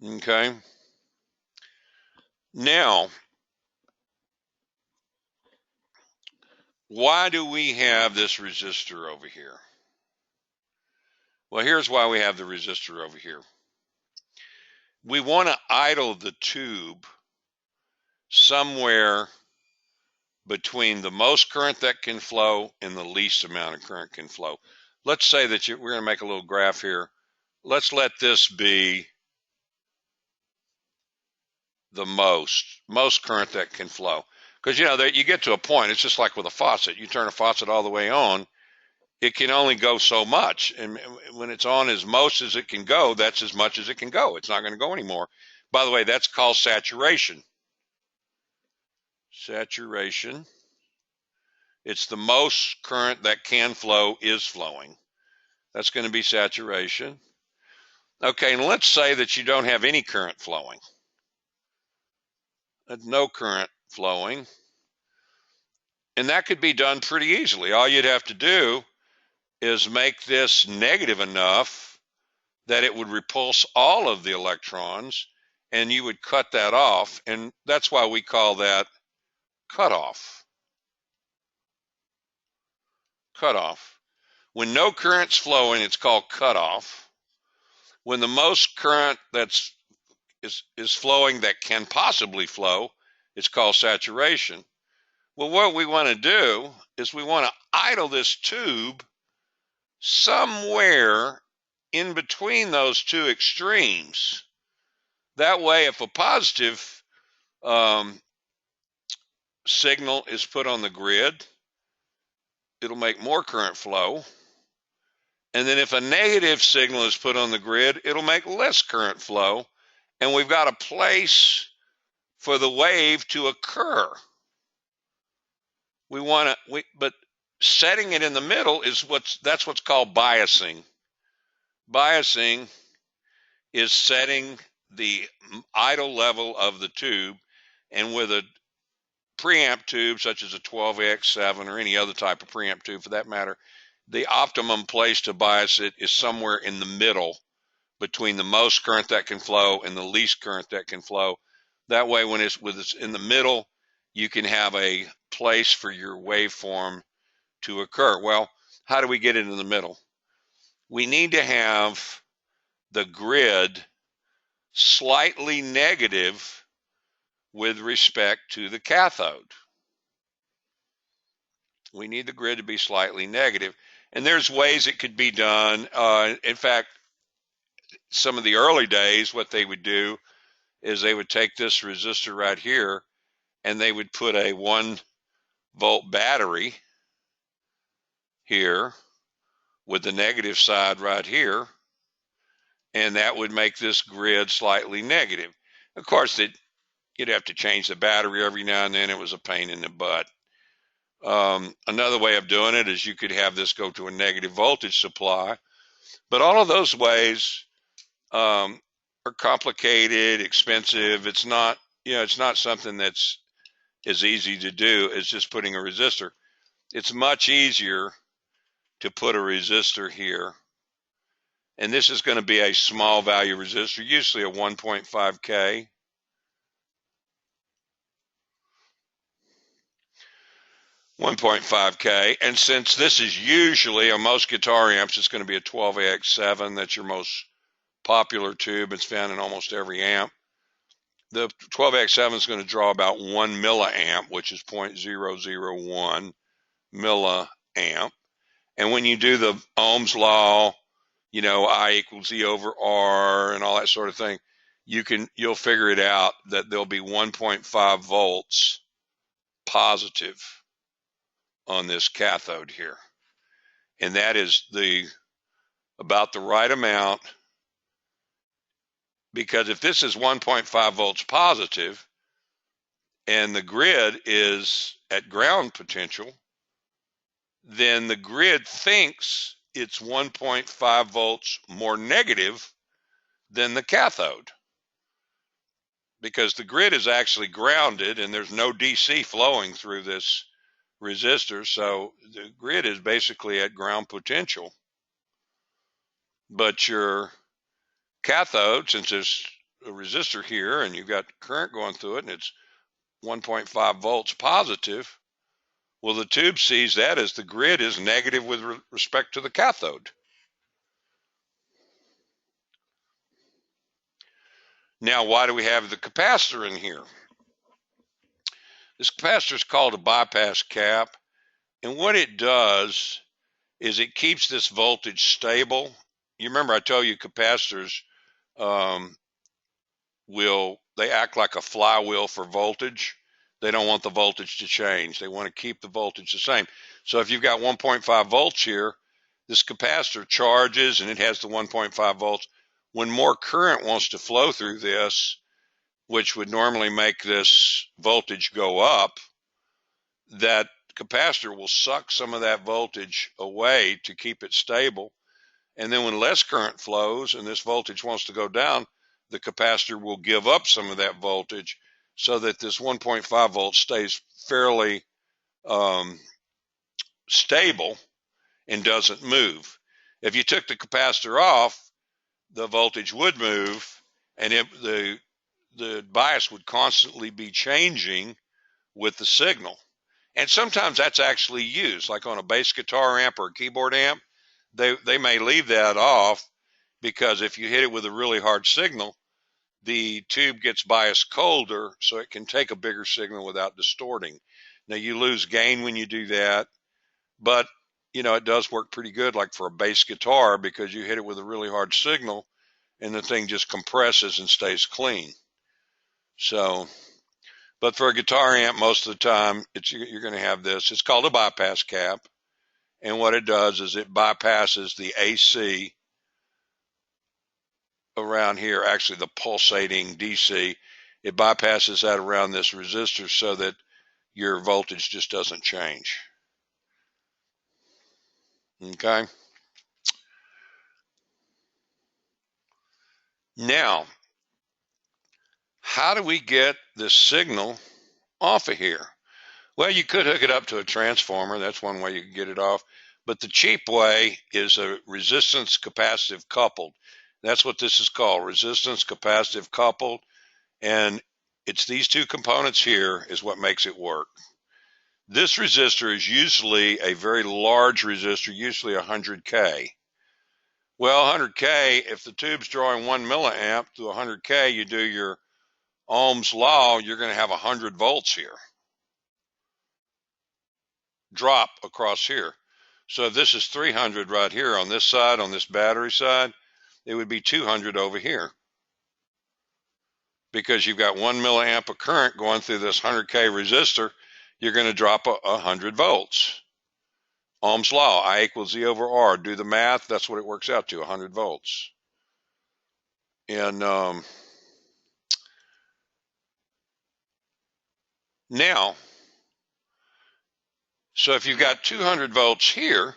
Okay? Now, why do we have this resistor over here? Well, here's why we have the resistor over here. We want to idle the tube somewhere between the most current that can flow and the least amount of current can flow. Let's say that we're going to make a little graph here. Let's let this be the most current that can flow. Because, you get to a point, it's just like with a faucet. You turn a faucet all the way on, it can only go so much. And when it's on as most as it can go, that's as much as it can go. It's not going to go anymore. By the way, that's called saturation. Saturation. It's the most current that can flow is flowing. That's going to be saturation. Okay, and let's say that you don't have any current flowing. No current flowing. And that could be done pretty easily. All you'd have to do is make this negative enough that it would repulse all of the electrons, and you would cut that off. And that's why we call that cutoff. Cutoff. When no current's flowing, it's called cutoff. When the most current is flowing that can possibly flow, it's called saturation. Well, what we want to do is we want to idle this tube somewhere in between those two extremes. That way, if a positive signal is put on the grid, it'll make more current flow. And then if a negative signal is put on the grid, it'll make less current flow. And we've got a place for the wave to occur. But setting it in the middle is that's what's called biasing. Biasing is setting the idle level of the tube, and with a preamp tube such as a 12AX7 or any other type of preamp tube for that matter, the optimum place to bias it is somewhere in the middle between the most current that can flow and the least current that can flow. That way, when it's in the middle, you can have a place for your waveform to occur. Well, how do we get it in the middle? We need to have the grid slightly negative with respect to the cathode. We need the grid to be slightly negative. And there's ways it could be done. In fact, some of the early days, what they would do is they would take this resistor right here and they would put a 1-volt battery here with the negative side right here, and that would make this grid slightly negative. Of course, you'd have to change the battery every now and then. It was a pain in the butt. Another way of doing it is you could have this go to a negative voltage supply, but all of those ways are complicated, expensive. It's not, it's not something that's as easy to do as just putting a resistor. It's much easier to put a resistor here, and this is going to be a small value resistor, usually a 1.5K. 1.5K, and since this is usually on most guitar amps, it's going to be a 12AX7. That's your most popular tube. It's found in almost every amp. The 12AX7 is going to draw about 1 milliamp, which is 0.001 milliamp. And when you do the Ohm's law, I equals E over R and all that sort of thing, you'll figure it out that there'll be 1.5 volts positive on this cathode here, and that is about the right amount, because if this is 1.5 volts positive and the grid is at ground potential, then the grid thinks it's 1.5 volts more negative than the cathode, because the grid is actually grounded and there's no DC flowing through this resistor, so the grid is basically at ground potential. But your cathode, since there's a resistor here and you've got current going through it and it's 1.5 volts positive, well, the tube sees that as the grid is negative with respect to the cathode. Now, why do we have the capacitor in here? This capacitor is called a bypass cap, and what it does is it keeps this voltage stable. You remember I told you capacitors they act like a flywheel for voltage. They don't want the voltage to change. They want to keep the voltage the same. So if you've got 1.5 volts here, this capacitor charges and it has the 1.5 volts. When more current wants to flow through this, which would normally make this voltage go up, that capacitor will suck some of that voltage away to keep it stable. And then when less current flows and this voltage wants to go down, the capacitor will give up some of that voltage so that this 1.5 volts stays fairly stable and doesn't move. If you took the capacitor off, the voltage would move, and the bias would constantly be changing with the signal. And sometimes that's actually used, like on a bass guitar amp or a keyboard amp. They may leave that off, because if you hit it with a really hard signal, the tube gets biased colder, so it can take a bigger signal without distorting. Now, you lose gain when you do that, but it does work pretty good, like for a bass guitar, because you hit it with a really hard signal and the thing just compresses and stays clean. So, but for a guitar amp, most of the time, you're going to have this. It's called a bypass cap, and what it does is it bypasses the AC around here, actually the pulsating DC. It bypasses that around this resistor so that your voltage just doesn't change. Okay. Now, how do we get this signal off of here? Well, you could hook it up to a transformer. That's one way you can get it off. But the cheap way is a resistance capacitive coupled. That's what this is called, resistance capacitive coupled. And it's these two components here is what makes it work. This resistor is usually a very large resistor, usually 100K. Well, 100K, if the tube's drawing 1 milliamp to 100K, you do your Ohm's law, you're going to have 100 volts here. Drop across here. So if this is 300 right here on this side, on this battery side, it would be 200 over here, because you've got 1 milliamp of current going through this 100K resistor. You're going to drop 100 volts. Ohm's law, I equals Z over R. Do the math. That's what it works out to, 100 volts. And now, so if you've got 200 volts here,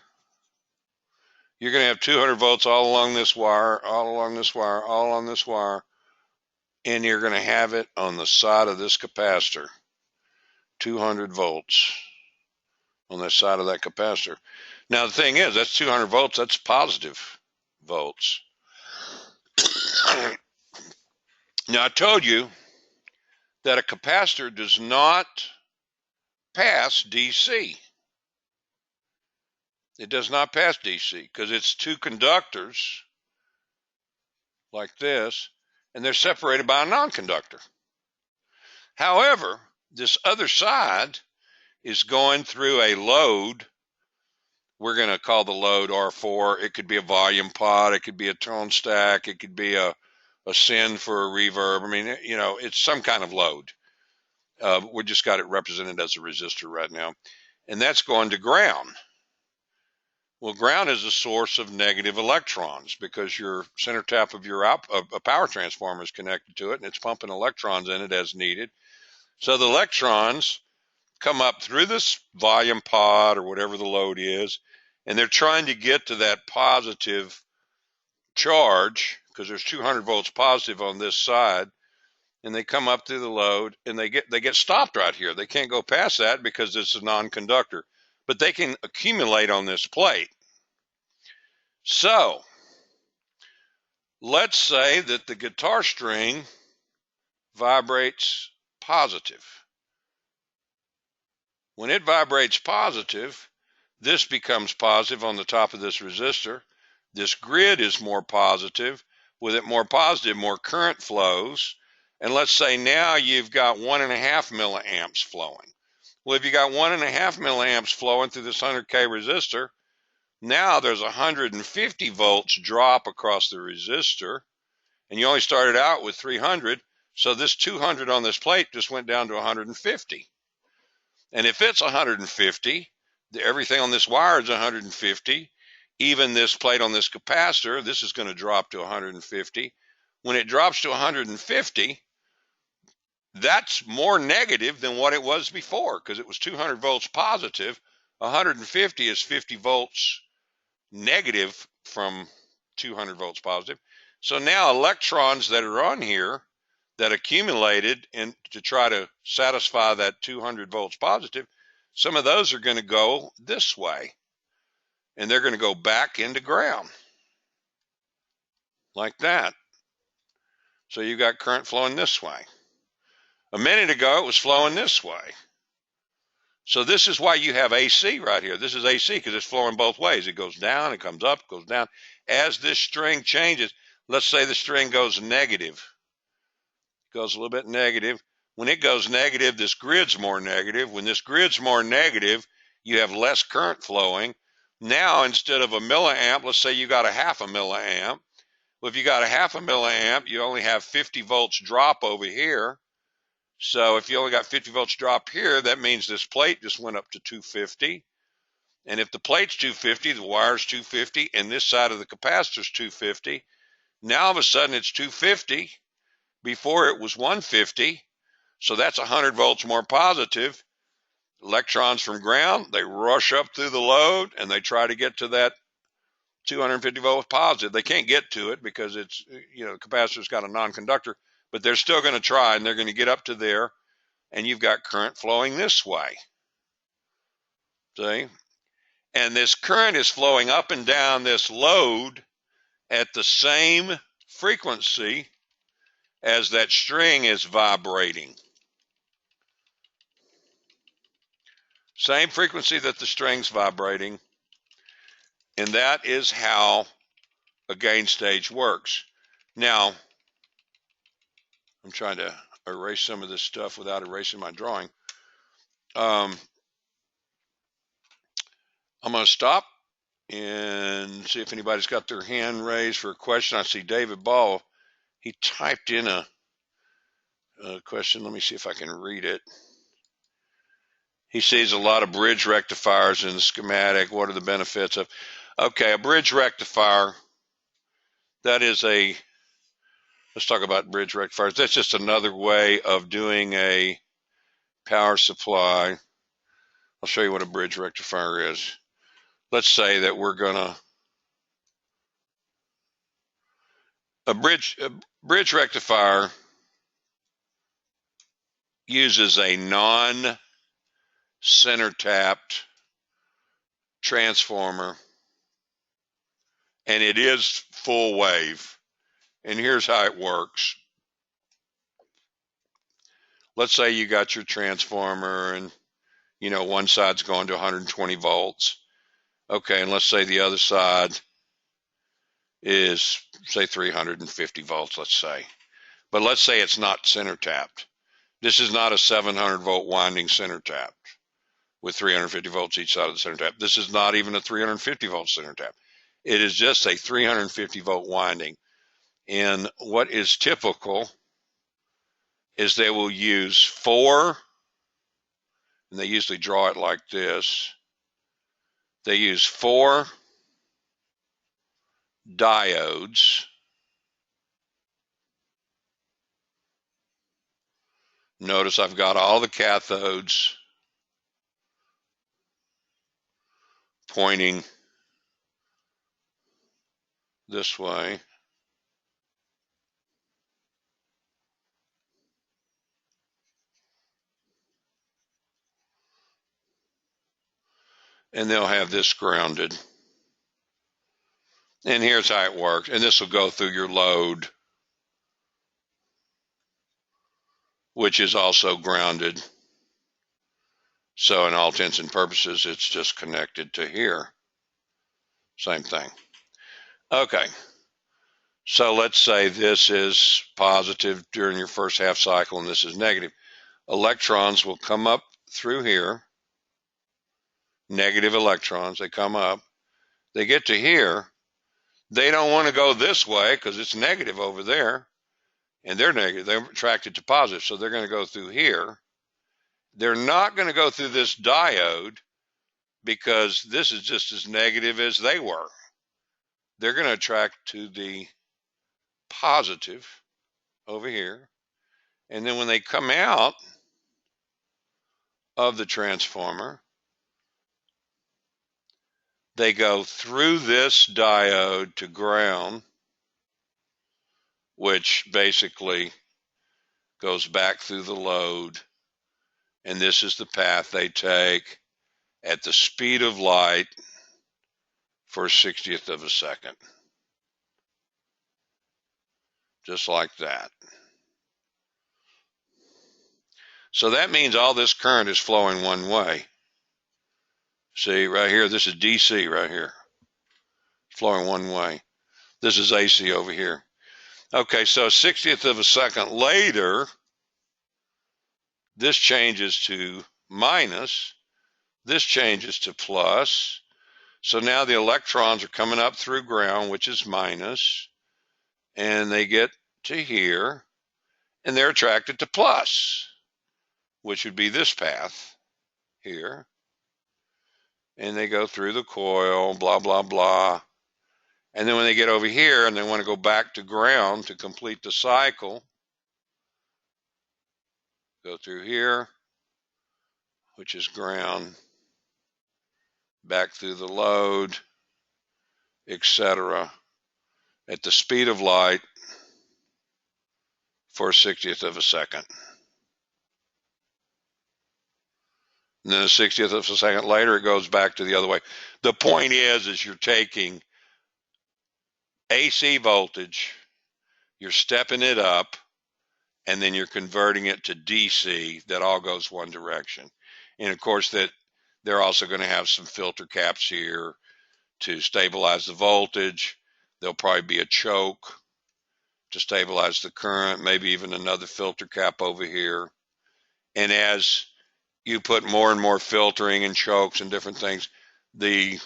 you're going to have 200 volts all along this wire, all along this wire, all along this wire, and you're going to have it on the side of this capacitor, 200 volts on the side of that capacitor. Now, the thing is, that's 200 volts, that's positive volts. Now, I told you that a capacitor does not pass DC. It does not pass DC because it's two conductors like this, and they're separated by a non-conductor. However, this other side is going through a load. We're going to call the load R4. It could be a volume pot. It could be a tone stack. It could be a send for a reverb. I mean, you know, it's some kind of load. We just got it represented as a resistor right now. And that's going to ground. Well, ground is a source of negative electrons because your center tap of your a power transformer is connected to it, and it's pumping electrons in it as needed. So the electrons come up through this volume pot or whatever the load is, and they're trying to get to that positive charge because there's 200 volts positive on this side, and they come up through the load, and they get stopped right here. They can't go past that because it's a non-conductor, but they can accumulate on this plate. So let's say that the guitar string vibrates positive. When it vibrates positive, this becomes positive on the top of this resistor. This grid is more positive. With it more positive, more current flows. And let's say now you've got 1.5 milliamps flowing. Well, if you got 1.5 milliamps flowing through this 100K resistor, now there's 150 volts drop across the resistor, and you only started out with 300, so this 200 on this plate just went down to 150. And if it's 150, everything on this wire is 150. Even this plate on this capacitor, this is going to drop to 150. When it drops to 150, that's more negative than what it was before because it was 200 volts positive. 150 is 50 volts negative from 200 volts positive. So now electrons that are on here that accumulated and to try to satisfy that 200 volts positive, some of those are going to go this way, and they're going to go back into ground like that. So you got current flowing this way. A minute ago it was flowing this way. So this is why you have AC right here. This is AC because it's flowing both ways. It goes down, it comes up, goes down. As this string changes, let's say the string goes negative. It goes a little bit negative. When it goes negative, this grid's more negative. When this grid's more negative, you have less current flowing. Now, instead of a milliamp, let's say you got a half a milliamp. Well, if you got a half a milliamp, you only have 50 volts drop over here. So if you only got 50 volts drop here, that means this plate just went up to 250. And if the plate's 250, the wire's 250, and this side of the capacitor's 250. Now all of a sudden it's 250. Before it was 150. So that's 100 volts more positive. Electrons from ground, they rush up through the load and they try to get to that 250 volts positive. They can't get to it because it's, you know, the capacitor's got a non-conductor, but they're still going to try and they're going to get up to there, and you've got current flowing this way. See? And this current is flowing up and down this load at the same frequency as that string is vibrating. Same frequency that the string's vibrating. And that is how a gain stage works. Now, I'm trying to erase some of this stuff without erasing my drawing. I'm going to stop and see if anybody's got their hand raised for a question. I see David Ball. He typed in a question. Let me see if I can read it. He sees a lot of bridge rectifiers in the schematic. What are the benefits of? Okay, a bridge rectifier, that is a, let's talk about bridge rectifiers. That's just another way of doing a power supply. I'll show you what a bridge rectifier is. Let's say that we're gonna, a bridge rectifier uses a non-center tapped transformer, and it is full wave. And here's how it works. Let's say you got your transformer and, you know, one side's going to 120 volts. Okay, and let's say the other side is, say, 350 volts, let's say. But let's say it's not center tapped. This is not a 700 volt winding center tapped with 350 volts each side of the center tap. This is not even a 350 volt center tap. It is just a 350 volt winding. And what is typical is they will use 4, and they usually draw it like this. They use 4 diodes. Notice I've got all the cathodes pointing this way. And they'll have this grounded. And here's how it works. And this will go through your load, which is also grounded. So in all intents and purposes, it's just connected to here. Same thing. Okay. So let's say this is positive during your first half cycle and this is negative. Electrons will come up through here. Negative electrons, they come up. They get to here. They don't want to go this way because it's negative over there. And they're negative. They're attracted to positive. So they're going to go through here. They're not going to go through this diode because this is just as negative as they were. They're going to attract to the positive over here. And then when they come out of the transformer, they go through this diode to ground, which basically goes back through the load. And this is the path they take at the speed of light for a 60th of a second. Just like that. So that means all this current is flowing one way. See, right here, this is DC right here. Flowing one way. This is AC over here. Okay, so 60th of a second later, this changes to minus. This changes to plus. So now the electrons are coming up through ground, which is minus. And they get to here. And they're attracted to plus, which would be this path here. And they go through the coil, blah, blah, blah. And then when they get over here and they want to go back to ground to complete the cycle, go through here, which is ground, back through the load, etc., at the speed of light for a 60th of a second. And then a 60th of a second later, it goes back to the other way. The point is you're taking AC voltage, you're stepping it up, and then you're converting it to DC that all goes one direction. And of course, that they're also going to have some filter caps here to stabilize the voltage. There'll probably be a choke to stabilize the current, maybe even another filter cap over here. And as you put more and more filtering and chokes and different things, the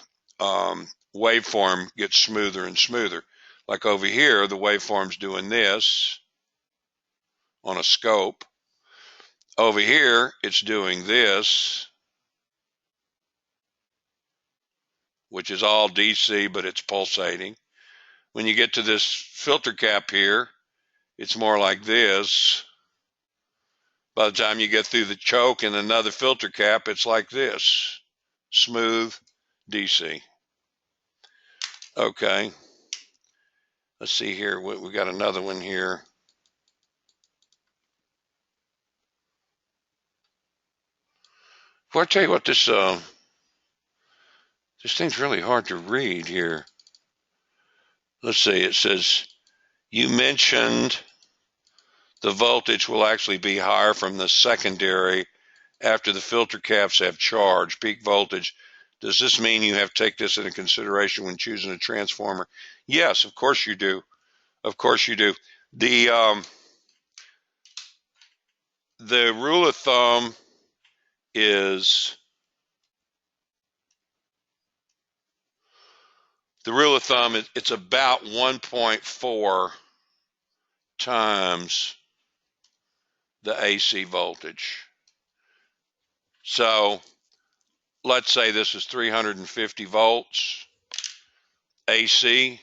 waveform gets smoother and smoother. Like over here, the waveform's doing this on a scope. Over here, it's doing this, which is all DC, but it's pulsating. When you get to this filter cap here, it's more like this. By the time you get through the choke and another filter cap, it's like this, smooth DC. Okay, let's see here. We got another one here. Well, I tell you what, this thing's really hard to read here. Let's see, it says, you mentioned the voltage will actually be higher from the secondary after the filter caps have charged, peak voltage. Does this mean you have to take this into consideration when choosing a transformer? Yes, of course you do. Of course you do. The rule of thumb is it's about 1.4 times the AC voltage. So let's say this is 350 volts AC,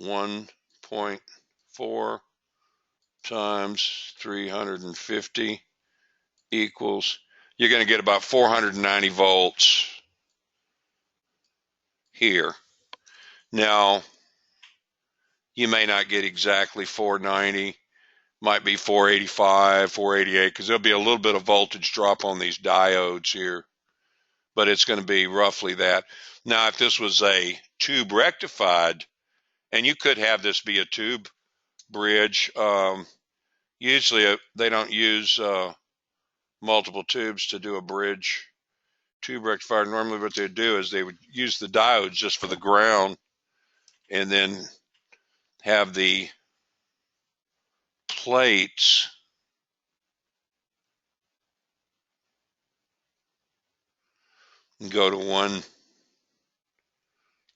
1.4 times 350 equals, you're going to get about 490 volts here. Now, you may not get exactly 490, might be 485, 488, because there'll be a little bit of voltage drop on these diodes here, but it's going to be roughly that. Now, if this was a tube rectified, and you could have this be a tube bridge, usually they don't use multiple tubes to do a bridge tube rectifier. Normally what they do is they would use the diodes just for the ground and then have the plates go to one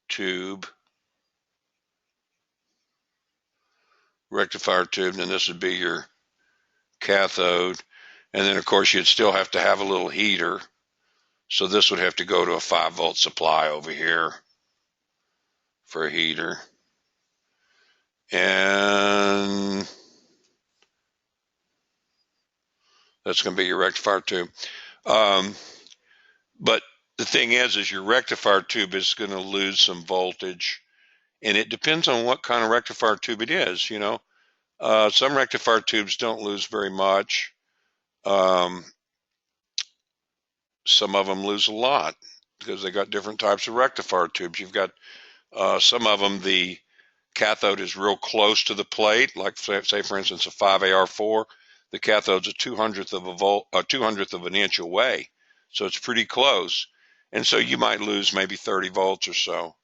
tube, rectifier tube, and then this would be your cathode. And then of course you'd still have to have a little heater. So this would have to go to a 5-volt supply over here for a heater. And that's going to be your rectifier tube. But the thing is your rectifier tube is going to lose some voltage. And it depends on what kind of rectifier tube it is, you know. Some rectifier tubes don't lose very much. Some of them lose a lot because they got different types of rectifier tubes. You've got some of them, the cathode is real close to the plate, like say for instance a 5AR4. The cathode's a 200th of an inch away, so it's pretty close, and so you might lose maybe 30 volts or so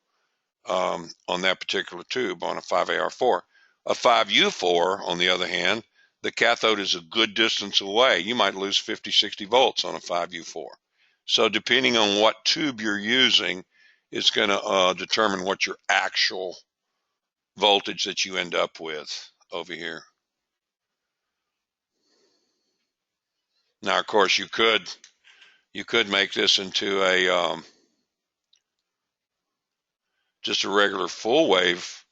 on that particular tube on a 5AR4. A 5U4, on the other hand, the cathode is a good distance away. You might lose 50, 60 volts on a 5U4. So depending on what tube you're using is going to determine what your actual voltage that you end up with over here. Now, of course, you could make this into a just a regular full wave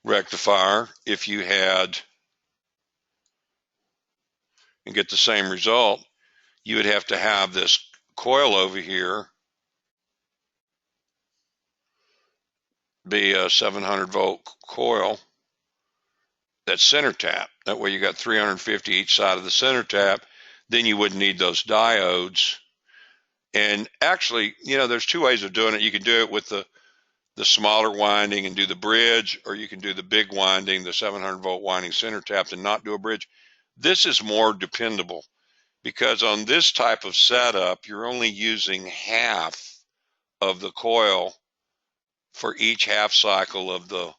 rectifier if you had, and get the same result. You would have to have this coil over here be a 700 volt coil that's center tap. That way you got 350 each side of the center tap. Then you wouldn't need those diodes. And actually, you know, there's two ways of doing it. You can do it with the smaller winding and do the bridge, or you can do the big winding, the 700 volt winding center tap, and not do a bridge. This is more dependable because on this type of setup, you're only using half of the coil for each half cycle of the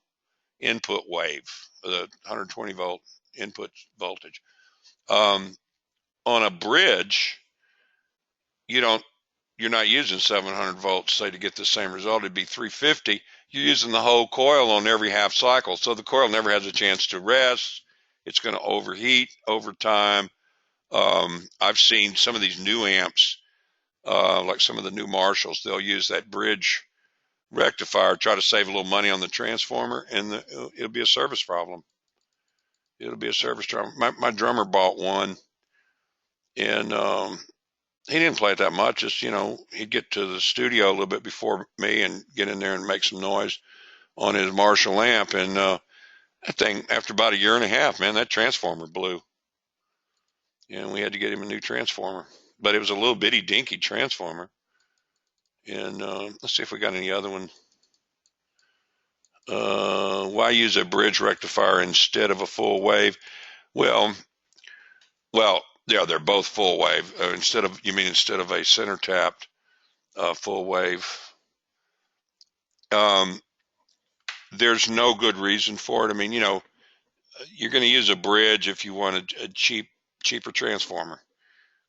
input wave, the 120 volt input voltage. On a bridge, you you're not using 700 volts, say, to get the same result. It'd be 350. You're using the whole coil on every half cycle. So the coil never has a chance to rest. It's going to overheat over time. I've seen some of these new amps, like some of the new Marshalls, they'll use that bridge rectifier, try to save a little money on the transformer, and it'll be a service problem. It'll be a service problem. My drummer bought one, and he didn't play it that much. Just, he'd get to the studio a little bit before me and get in there and make some noise on his Marshall amp. And that thing, after about a year and a half, man, that transformer blew. And we had to get him a new transformer. But it was a little bitty dinky transformer. And let's see if we got any other one. Why use a bridge rectifier instead of a full wave? Well, yeah, they're both full wave. Instead of a center tapped full wave? There's no good reason for it. I mean, you're going to use a bridge if you want a cheaper transformer,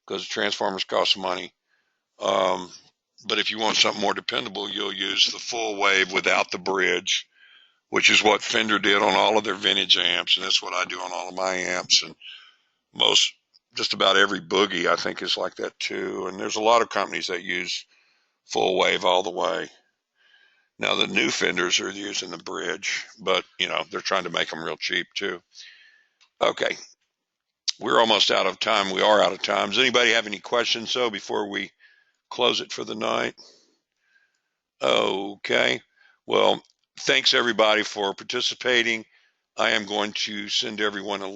because transformers cost money. But if you want something more dependable, you'll use the full wave without the bridge, which is what Fender did on all of their vintage amps, and that's what I do on all of my amps. And just about every Boogie, I think, is like that too. And there's a lot of companies that use full wave all the way. Now, the new Fenders are using the bridge, but, they're trying to make them real cheap too. Okay. We're almost out of time. We are out of time. Does anybody have any questions, though, before we close it for the night? Okay. Well, thanks, everybody, for participating. I am going to send everyone a